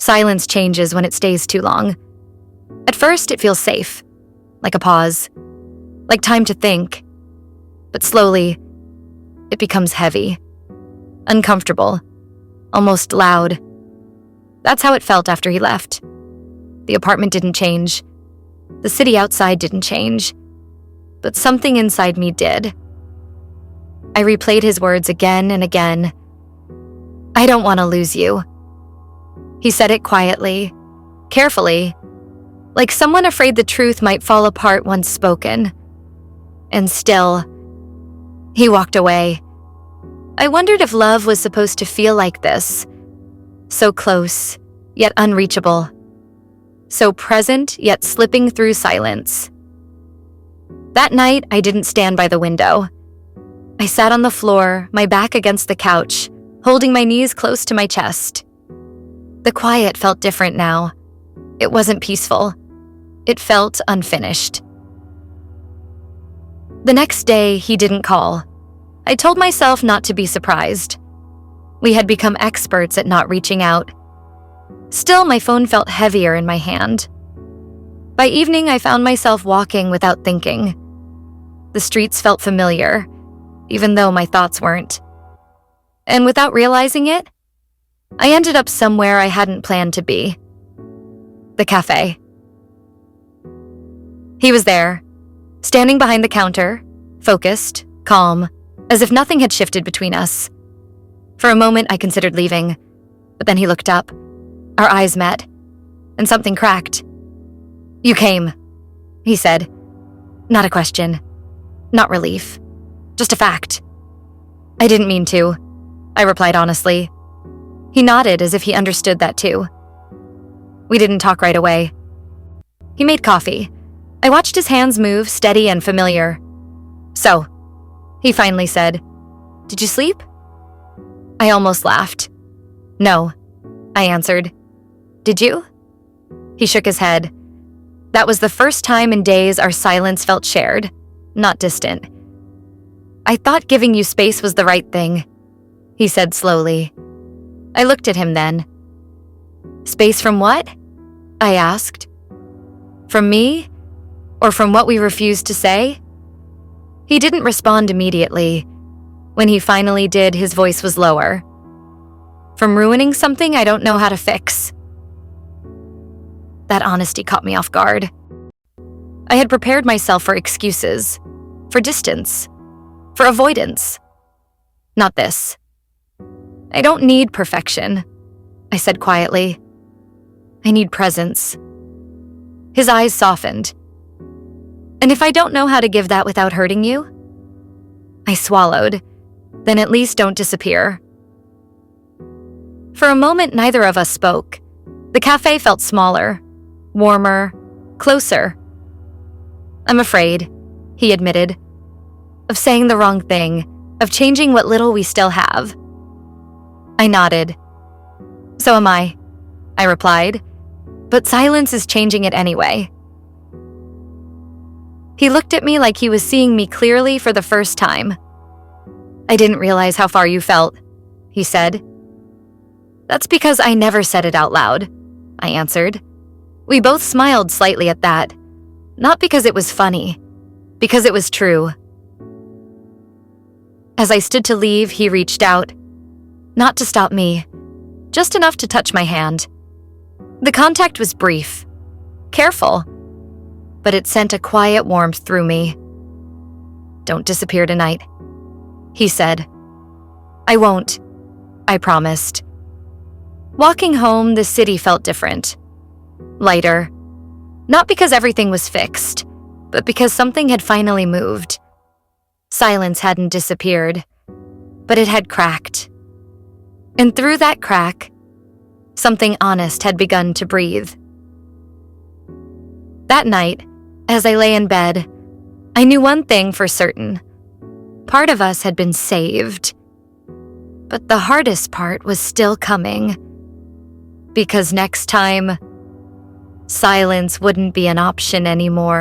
Silence changes when it stays too long. At first, it feels safe, like a pause, like time to think. But slowly, it becomes heavy, uncomfortable, almost loud. That's how it felt after he left. The apartment didn't change. The city outside didn't change. But something inside me did. I replayed his words again and again. I don't want to lose you. He said it quietly, carefully, like someone afraid the truth might fall apart once spoken. And still, he walked away. I wondered if love was supposed to feel like this. So close, yet unreachable. So present, yet slipping through silence. That night, I didn't stand by the window. I sat on the floor, my back against the couch, holding my knees close to my chest. The quiet felt different now. It wasn't peaceful. It felt unfinished. The next day, he didn't call. I told myself not to be surprised. We had become experts at not reaching out. Still, my phone felt heavier in my hand. By evening, I found myself walking without thinking. The streets felt familiar, even though my thoughts weren't. And without realizing it, I ended up somewhere I hadn't planned to be. The cafe. He was there, standing behind the counter, focused, calm, as if nothing had shifted between us. For a moment, I considered leaving, but then he looked up. Our eyes met, and something cracked. You came, he said. Not a question, not relief, just a fact. I didn't mean to, I replied honestly. He nodded as if he understood that too. We didn't talk right away. He made coffee. I watched his hands move, steady and familiar. So, he finally said, did you sleep? I almost laughed. No, I answered. Did you? He shook his head. That was the first time in days our silence felt shared, not distant. I thought giving you space was the right thing, he said slowly. I looked at him then. Space from what? I asked. From me? Or from what we refused to say? He didn't respond immediately. When he finally did, his voice was lower. From ruining something I don't know how to fix. That honesty caught me off guard. I had prepared myself for excuses, for distance, for avoidance. Not this. I don't need perfection, I said quietly. I need presence. His eyes softened. And if I don't know how to give that without hurting you? I swallowed. Then at least don't disappear. For a moment, neither of us spoke. The cafe felt smaller, warmer, closer. I'm afraid, he admitted, of saying the wrong thing, of changing what little we still have. I nodded. So am I replied, but silence is changing it anyway. He looked at me like he was seeing me clearly for the first time. I didn't realize how far you felt, he said. That's because I never said it out loud, I answered. We both smiled slightly at that, not because it was funny, because it was true. As I stood to leave, he reached out, not to stop me, just enough to touch my hand. The contact was brief, careful, but it sent a quiet warmth through me. Don't disappear tonight, he said. I won't, I promised. Walking home, the city felt different. Lighter. Not because everything was fixed, but because something had finally moved. Silence hadn't disappeared, but it had cracked. And through that crack, something honest had begun to breathe. That night, as I lay in bed, I knew one thing for certain. Part of us had been saved. But the hardest part was still coming. Because next time, silence wouldn't be an option anymore.